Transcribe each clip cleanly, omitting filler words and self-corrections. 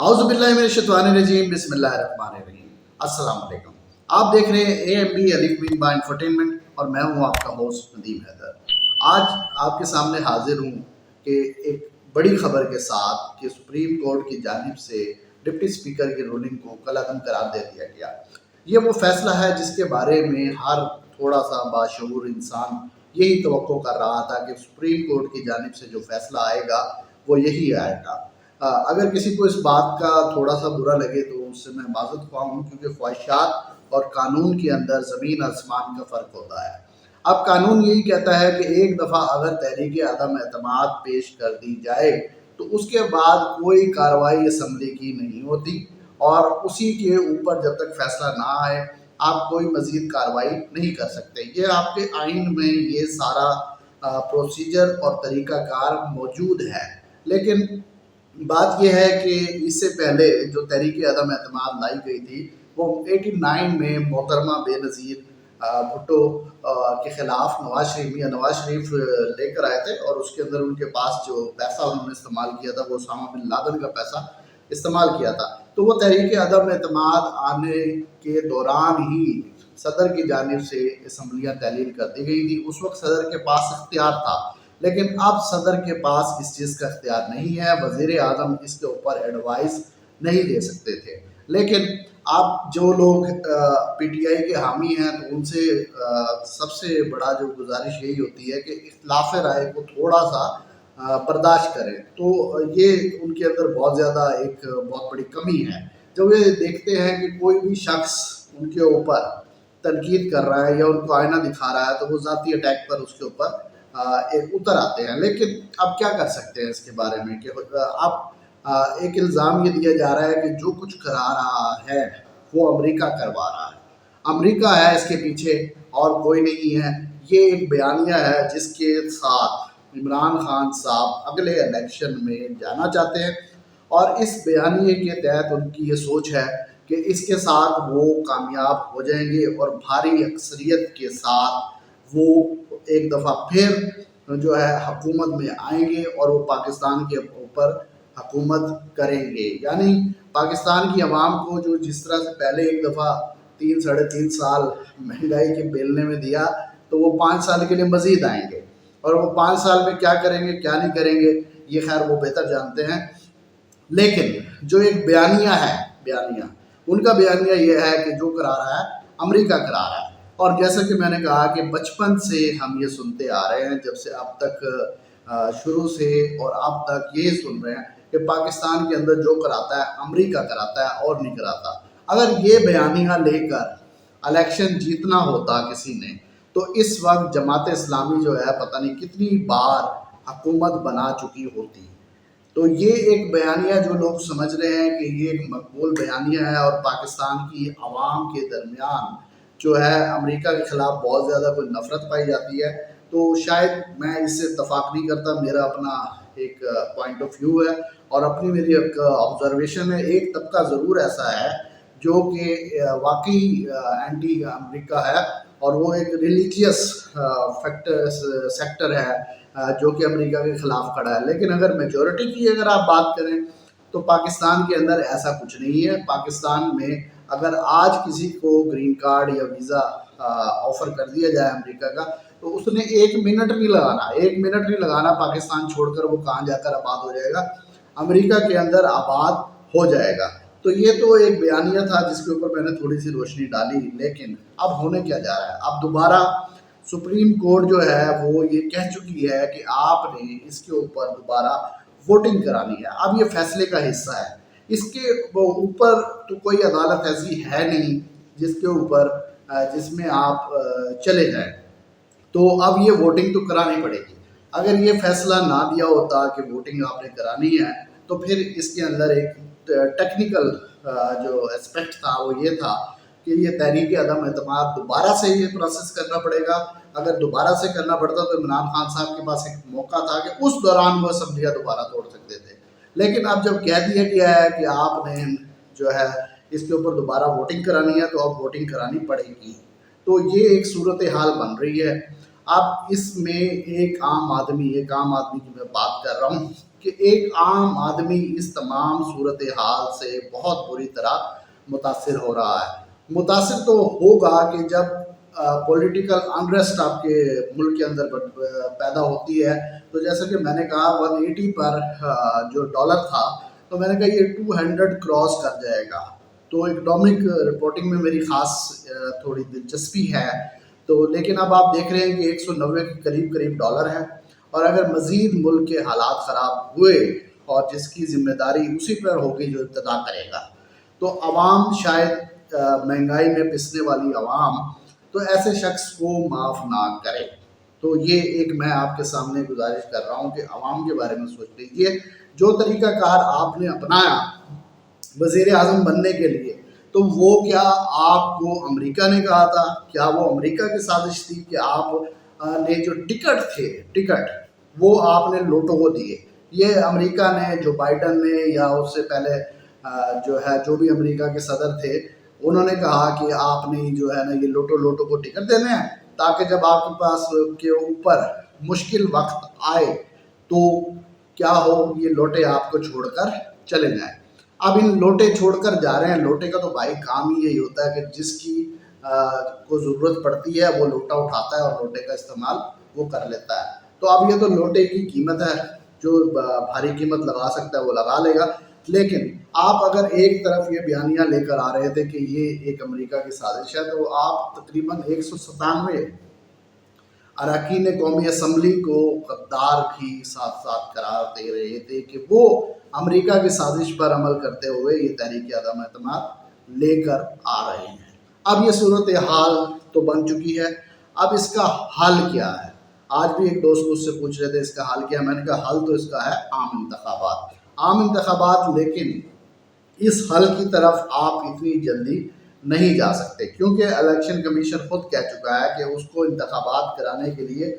औज़ु बिल्लाहि मिनश शैतानिर रजीम बिस्मिल्लाहिर रहमानिर रहीम। अस्सलाम वालेकुम। आप देख रहे हैं AMB अलिफ मीम बा इंफरटेनमेंट और मैं हूं आपका होस्ट नदीम हैदर। आज आपके सामने हाजिर हूं कि एक बड़ी खबर के साथ कि सुप्रीम कोर्ट की जानिब से डिप्टी स्पीकर की रूलिंग को कलअदम करार दे दिया गया। ये वो फैसला है जिसके बारे में हर थोड़ा सा बाशऊर इंसान यही तवक्को कर रहा था कि सुप्रीम कोर्ट की जानिब से जो फैसला आएगा वो यही आएगा। अगर किसी को इस बात का थोड़ा सा बुरा लगे तो उससे मैं माज़रत ख्वाह हूँ, क्योंकि ख्वाहिशात और कानून के अंदर ज़मीन आसमान का फ़र्क होता है। अब कानून यही कहता है कि एक दफ़ा अगर तहरीक अदम एतमाद पेश कर दी जाए तो उसके बाद कोई कार्रवाई असम्बली की नहीं होती और उसी के ऊपर जब तक फैसला ना आए आप कोई मज़ीद कार्रवाई नहीं कर सकते। ये आपके आइन में ये सारा प्रोसीजर और तरीक़ाकार मौजूद है। लेकिन बात यह है कि इससे पहले जो तहरीक अदम एतमाद लाई गई थी वो 89 में मोहतरमा बेनज़ीर भुट्टो के ख़िलाफ़ नवाज शरीफ लेकर आए थे और उसके अंदर उनके पास जो पैसा उन्होंने इस्तेमाल किया था वो उसामा बिन लादेन का पैसा इस्तेमाल किया था। तो वो तहरीक अदम एतमाद आने के दौरान ही सदर की जानिब से असम्बलियाँ तहलील कर दी गई थी। उस वक्त सदर के पास इख्तियार था, लेकिन अब सदर के पास इस चीज़ का इख्तियार नहीं है। वज़ीर आज़म इसके ऊपर एडवाइस नहीं दे सकते थे। लेकिन अब जो लोग PTI के हामी हैं तो उनसे सबसे बड़ा जो गुजारिश यही होती है कि इख्तिलाफ़ राय को थोड़ा सा बर्दाश्त करें। तो ये उनके अंदर बहुत ज़्यादा एक बहुत बड़ी कमी है। जब ये देखते हैं कि कोई भी शख्स उनके ऊपर तनकीद कर रहा है या उनको आईना दिखा रहा है तो वो ज़ाती अटैक पर उसके ऊपर एक उतर आते हैं। लेकिन अब क्या कर सकते हैं इसके बारे में कि अब एक इल्ज़ाम ये दिया जा रहा है कि जो कुछ करा रहा है वो अमेरिका करवा रहा है, अमेरिका है इसके पीछे और कोई नहीं है। ये एक बयानिया है जिसके साथ इमरान खान साहब अगले इलेक्शन में जाना चाहते हैं और इस बयानिए के तहत उनकी ये सोच है कि इसके साथ वो कामयाब हो जाएंगे और भारी अक्सरियत के साथ वो एक दफ़ा फिर जो है हुकूमत में आएंगे और वो पाकिस्तान के ऊपर हुकूमत करेंगे। यानी पाकिस्तान की आवाम को जो जिस तरह से पहले एक दफ़ा 3 साढ़े 3 साल महंगाई के बेलने में दिया तो वो 5 साल के लिए मज़ीद आएंगे और वो 5 साल में क्या करेंगे क्या नहीं करेंगे ये खैर वो बेहतर जानते हैं। लेकिन जो एक बयानिया उनका बयानिया ये है कि जो करा रहा है अमेरिका करा रहा है। और जैसा कि मैंने कहा कि बचपन से हम ये सुनते आ रहे हैं, जब से अब तक शुरू से और अब तक ये सुन रहे हैं कि पाकिस्तान के अंदर जो कराता है अमेरिका कराता है और नहीं कराता। अगर ये बयानिया लेकर इलेक्शन जीतना होता किसी ने तो इस वक्त जमात इस्लामी जो है पता नहीं कितनी बार हुकूमत बना चुकी होती। तो ये एक बयानिया जो लोग समझ रहे हैं कि ये एक मकबूल बयानिया है और पाकिस्तान की आवाम के दरमियान जो है अमेरिका के ख़िलाफ़ बहुत ज़्यादा कोई नफ़रत पाई जाती है, तो शायद मैं इससे इत्तफ़ाक़ नहीं करता। मेरा अपना एक पॉइंट ऑफ व्यू है और अपनी मेरी एक ऑब्ज़र्वेशन है। एक तबका ज़रूर ऐसा है जो कि वाकई एंटी अमेरिका है और वो एक रिलीजियस सेक्टर है जो कि अमेरिका के ख़िलाफ़ खड़ा है। लेकिन अगर मेजॉरिटी की अगर आप बात करें तो पाकिस्तान के अंदर ऐसा कुछ नहीं है। पाकिस्तान में अगर आज किसी को ग्रीन कार्ड या वीज़ा ऑफ़र कर दिया जाए अमेरिका का तो उसने 1 मिनट नहीं लगाना पाकिस्तान छोड़कर वो कहाँ जाकर आबाद हो जाएगा, अमेरिका के अंदर आबाद हो जाएगा। तो ये तो एक बयानिया था जिसके ऊपर मैंने थोड़ी सी रोशनी डाली। लेकिन अब होने क्या जा रहा है, अब दोबारा सुप्रीम कोर्ट जो है वो ये कह चुकी है कि आपने इसके ऊपर दोबारा वोटिंग करानी है। अब ये फैसले का हिस्सा है, इसके ऊपर तो कोई अदालत ऐसी है नहीं जिसके ऊपर जिसमें आप चले जाएं। तो अब ये वोटिंग तो करानी पड़ेगी। अगर ये फैसला ना दिया होता कि वोटिंग आपने करानी है तो फिर इसके अंदर एक टेक्निकल जो एस्पेक्ट था वो ये था कि ये तहरीक अदम एतमाद दोबारा से ये प्रोसेस करना पड़ेगा। अगर दोबारा से करना पड़ता तो इमरान खान साहब के पास एक मौका था कि उस दौरान वो असम्बलियाँ दोबारा तोड़ सकते थे। लेकिन अब जब कह दिया गया है कि आपने जो है इसके ऊपर दोबारा वोटिंग करानी है तो अब वोटिंग करानी पड़ेगी। तो ये एक सूरत हाल बन रही है। अब इसमें एक आम आदमी की मैं बात कर रहा हूँ کہ ایک عام آدمی اس تمام صورتحال سے بہت بری طرح متاثر ہو رہا ہے۔ متاثر تو ہوگا کہ جب پولیٹیکل انریسٹ آپ کے ملک کے اندر پیدا ہوتی ہے، تو جیسا کہ میں نے کہا 180 پر جو ڈالر تھا، تو میں نے کہا یہ 200 کراس کر جائے گا۔ تو اکنامک رپورٹنگ میں میری خاص تھوڑی دلچسپی ہے، تو لیکن اب آپ دیکھ رہے ہیں کہ 190 کے قریب ڈالر ہے، اور اگر مزید ملک کے حالات خراب ہوئے اور جس کی ذمہ داری اسی پر ہوگی جو ابتدا کرے گا، تو عوام شاید مہنگائی میں پسنے والی عوام تو ایسے شخص کو معاف نہ کرے۔ تو یہ ایک میں آپ کے سامنے گزارش کر رہا ہوں کہ عوام کے بارے میں سوچ لیجئے۔ جو طریقہ کار آپ نے اپنایا وزیر اعظم بننے کے لیے، تو وہ کیا آپ کو امریکہ نے کہا تھا؟ کیا وہ امریکہ کی سازش تھی کہ آپ نے جو ٹکٹ وہ آپ نے لوٹوں کو دیے؟ یہ امریکہ نے، جو بائیڈن نے یا اس سے پہلے جو بھی امریکہ کے صدر تھے، انہوں نے کہا کہ آپ نے جو ہے نا یہ لوٹوں کو ٹکٹ دینے ہیں، تاکہ جب آپ کے پاس کے اوپر مشکل وقت آئے تو کیا ہو، یہ لوٹے آپ کو چھوڑ کر چلے جائیں۔ اب ان لوٹے چھوڑ کر جا رہے ہیں۔ لوٹے کا تو بھائی کام ہی یہی ہوتا ہے کہ جس کی کو ضرورت پڑتی ہے وہ لوٹا اٹھاتا ہے اور لوٹے کا استعمال وہ کر لیتا ہے۔ تو اب یہ تو لوٹے کی قیمت ہے، جو بھاری قیمت لگا سکتا ہے وہ لگا لے گا۔ لیکن آپ اگر ایک طرف یہ بیانیہ لے کر آ رہے تھے کہ یہ ایک امریکہ کی سازش ہے، تو آپ تقریباً 197 اراکین قومی اسمبلی کو غدار بھی ساتھ ساتھ قرار دے رہے تھے کہ وہ امریکہ کی سازش پر عمل کرتے ہوئے یہ تحریک عدم اعتماد لے کر آ رہے ہیں۔ اب یہ صورتحال تو بن چکی ہے، اب اس کا حل کیا ہے؟ آج بھی ایک دوست مجھ سے پوچھ رہے تھے اس کا حل کیا ہے؟ میں نے کہا حل تو اس کا ہے عام انتخابات، لیکن اس حل کی طرف آپ اتنی جلدی نہیں جا سکتے، کیونکہ الیکشن کمیشن خود کہہ چکا ہے کہ اس کو انتخابات کرانے کے لیے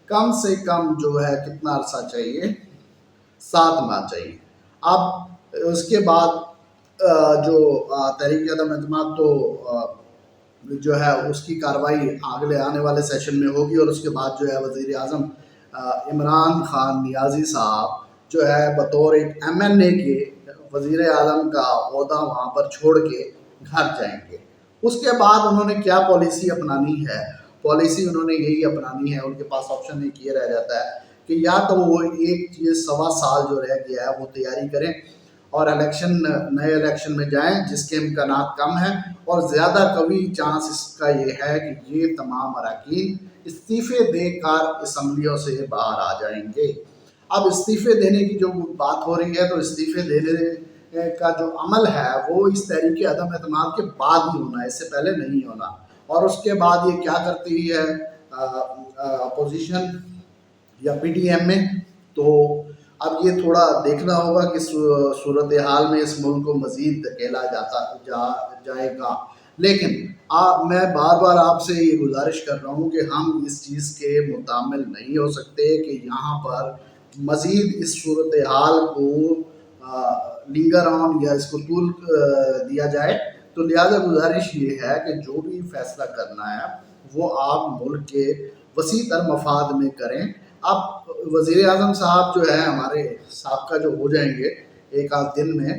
کم سے کم جو ہے کتنا عرصہ چاہیے، 7 ماہ چاہیے۔ اب اس کے بعد جو تحریک عدم اعتماد تو جو ہے اس کی کارروائی اگلے آنے والے سیشن میں ہوگی، اور اس کے بعد جو ہے وزیر اعظم عمران خان نیازی صاحب جو ہے بطور ایک MNA کے وزیر اعظم کا عہدہ وہاں پر چھوڑ کے گھر جائیں گے۔ اس کے بعد انہوں نے کیا پالیسی اپنانی ہے؟ پالیسی انہوں نے یہی اپنانی ہے، ان کے پاس آپشن ایک یہ رہ جاتا ہے کہ یا تو وہ ایک چیز 1.25 سال جو رہ گیا ہے وہ تیاری کریں اور نئے الیکشن میں جائیں، جس کے امکانات کم ہیں، اور زیادہ قوی چانس اس کا یہ ہے کہ یہ تمام اراکین استعفے دے کر اسمبلیوں سے باہر آ جائیں گے۔ اب استعفے دینے کی جو بات ہو رہی ہے، تو استعفے دینے کا جو عمل ہے وہ اس تحریک عدم اعتماد کے بعد ہی ہونا ہے، اس سے پہلے نہیں ہونا۔ اور اس کے بعد یہ کیا کرتی ہے اپوزیشن یا PDM میں، تو اب یہ تھوڑا دیکھنا ہوگا کہ صورتحال میں اس ملک کو مزید دھکیلا جائے گا۔ لیکن میں بار بار آپ سے یہ گزارش کر رہا ہوں کہ ہم اس چیز کے متحمل نہیں ہو سکتے کہ یہاں پر مزید اس صورتحال کو لیگر آن یا اس کو طول دیا جائے۔ تو لہذا گزارش یہ ہے کہ جو بھی فیصلہ کرنا ہے وہ آپ ملک کے وسیع تر مفاد میں کریں۔ اب وزیر اعظم صاحب جو ہے ہمارے سابقہ جو ہو جائیں گے ایک آدھ دن میں،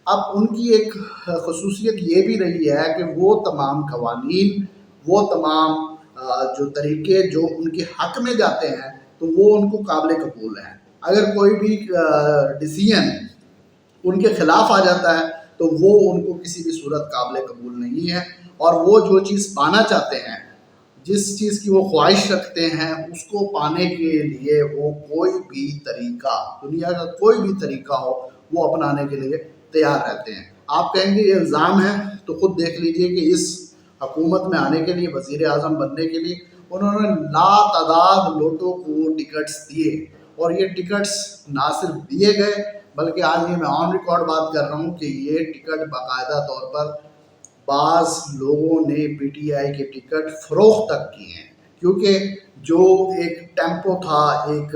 اب ان کی ایک خصوصیت یہ بھی رہی ہے کہ وہ تمام قوانین، وہ تمام جو طریقے جو ان کے حق میں جاتے ہیں، تو وہ ان کو قابل قبول ہیں۔ اگر کوئی بھی ڈیسیژن ان کے خلاف آ جاتا ہے تو وہ ان کو کسی بھی صورت قابل قبول نہیں ہے، اور وہ جو چیز پانا چاہتے ہیں، جس چیز کی وہ خواہش رکھتے ہیں، اس کو پانے کے لیے وہ کوئی بھی طریقہ، دنیا کا کوئی بھی طریقہ ہو، وہ اپنانے کے لیے تیار رہتے ہیں۔ آپ کہیں گے یہ الزام ہے، تو خود دیکھ لیجئے کہ اس حکومت میں آنے کے لیے، وزیر اعظم بننے کے لیے انہوں نے لا تعداد لوٹوں کو ٹکٹس دیے، اور یہ ٹکٹس نہ صرف دیے گئے بلکہ آج یہ میں آن ریکارڈ بات کر رہا ہوں کہ یہ ٹکٹ باقاعدہ طور پر بعض لوگوں نے PTI کے ٹکٹ فروخت تک کیے ہیں، کیونکہ جو ایک ٹیمپو تھا، ایک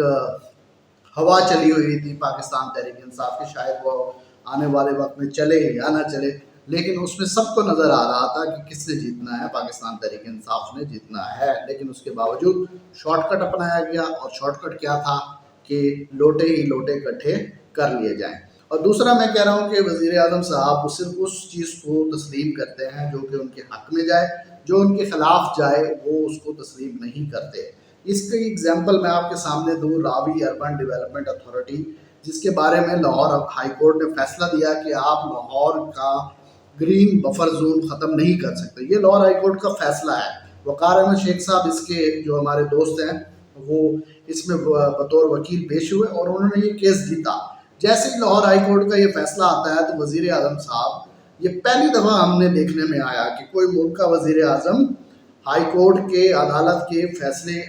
ہوا چلی ہوئی تھی پاکستان تحریک انصاف کی، شاید وہ آنے والے وقت میں چلے یا نہ چلے، لیکن اس میں سب کو نظر آ رہا تھا کہ کس نے جیتنا ہے، پاکستان تحریک انصاف نے جیتنا ہے۔ لیکن اس کے باوجود شارٹ کٹ اپنایا گیا، اور شارٹ کٹ کیا تھا؟ कि लोटे ही लोटे इकट्ठे कर लिए जाएं। और दूसरा मैं कह रहा हूं कि वज़ीर आज़म साहब सिर्फ उस चीज़ को तस्लीम करते हैं जो कि उनके हक़ में जाए, जो उनके ख़िलाफ़ जाए वो उसको तस्लीम नहीं करते। इसकी एग्जांपल मैं आपके सामने दूँ, रावी अर्बन डेवलपमेंट अथॉरिटी, जिसके बारे में लाहौर हाई कोर्ट ने फैसला दिया कि आप लाहौर का ग्रीन बफर जोन ख़त्म नहीं कर सकते। ये लाहौर हाई कोर्ट का फैसला है। वक़ार अहमद शेख साहब इसके जो हमारे दोस्त हैं वो इसमें बतौर वकील पेश हुए और उन्होंने ये केस जीता। जैसे ही लाहौर हाई कोर्ट का ये फैसला आता है तो वज़ीर आज़म साहब, ये पहली दफ़ा हमने देखने में आया कि कोई मुल्क का वज़ीर आज़म हाई कोर्ट के अदालत के फैसले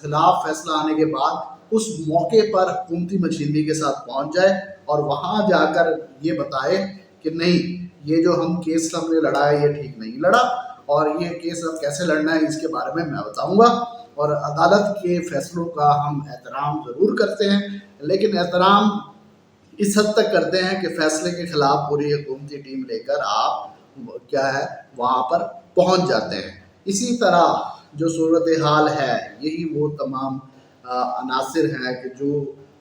खिलाफ फैसला आने के बाद उस मौके पर हुकूमती मशीनरी के साथ पहुंच जाए और वहां जाकर ये बताए कि नहीं, ये जो हम केस हमने लड़ा है ये ठीक नहीं लड़ा और ये केस अब कैसे लड़ना है इसके बारे में मैं बताऊंगा। और अदालत के फैसलों का हम एहतराम ज़रूर करते हैं, लेकिन एहतराम इस हद तक करते हैं कि फैसले के खिलाफ पूरी हुकूमती टीम लेकर आप क्या है वहाँ पर पहुँच जाते हैं। इसी तरह जो सूरत हाल है, यही वो तमाम अनासिर हैं कि जो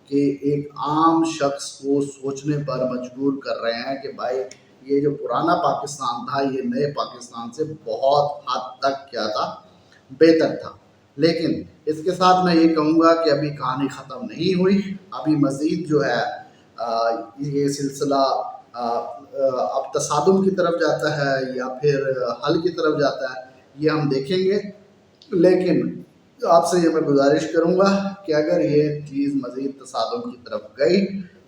कि एक आम शख्स को सोचने पर मजबूर कर रहे हैं कि भाई ये जो पुराना पाकिस्तान था ये नए पाकिस्तान से बहुत हद तक क्या था, बेहतर था। लेकिन इसके साथ मैं ये कहूँगा कि अभी कहानी ख़त्म नहीं हुई, अभी मज़ीद जो है ये सिलसिला अब तसादुम की तरफ जाता है या फिर हल की तरफ जाता है, ये हम देखेंगे। लेकिन आपसे ये मैं गुजारिश करूँगा कि अगर ये चीज़ मज़ीद तसादुम की तरफ गई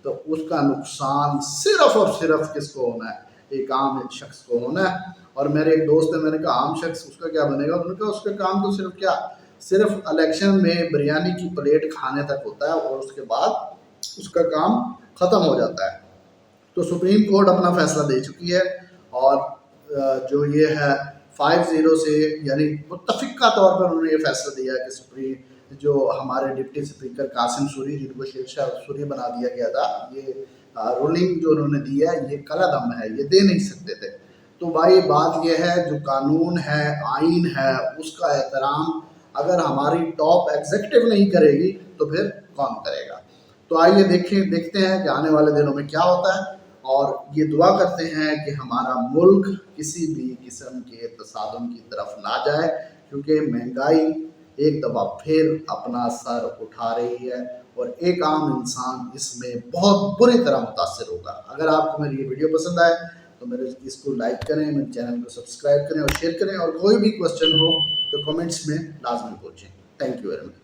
तो उसका नुकसान सिर्फ़ और सिर्फ किसको होना है, एक आम शख्स को होना है। और मेरे एक दोस्त है, मैंने कहा आम शख्स उसका क्या बनेगा, उन्होंने कहा उसका काम तो सिर्फ क्या, सिर्फ इलेक्शन में बिरयानी की प्लेट खाने तक होता है और उसके बाद उसका काम ख़त्म हो जाता है। तो सुप्रीम कोर्ट अपना फैसला दे चुकी है और जो ये है 5-0 से यानी मुत्तफ़िक़ा तौर पर उन्होंने ये फैसला दिया कि सुप्रीम जो हमारे डिप्टी स्पीकर कासिम सूरी, जिनको शेरशाह सूरी बना दिया गया था, ये रूलिंग जो उन्होंने दी है ये कलअदम है, ये दे नहीं सकते थे। तो भाई बात ये है, जो कानून है, आइन है, उसका एहतराम अगर हमारी टॉप एग्जीक्यूटिव नहीं करेगी तो फिर कौन करेगा। तो आइए देखते हैं कि आने वाले दिनों में क्या होता है और ये दुआ करते हैं कि हमारा मुल्क किसी भी किस्म के तसादुम की तरफ ना जाए, क्योंकि महंगाई एक दफ़ा फिर अपना सर उठा रही है और एक आम इंसान इसमें बहुत बुरी तरह मुतासिर होगा। अगर आपको मेरी ये वीडियो पसंद आए तो मेरे इसको लाइक करें, मेरे चैनल को सब्सक्राइब करें और शेयर करें, और कोई भी क्वेश्चन हो तो कमेंट्स में लाजमी पूछें। Thank you very much.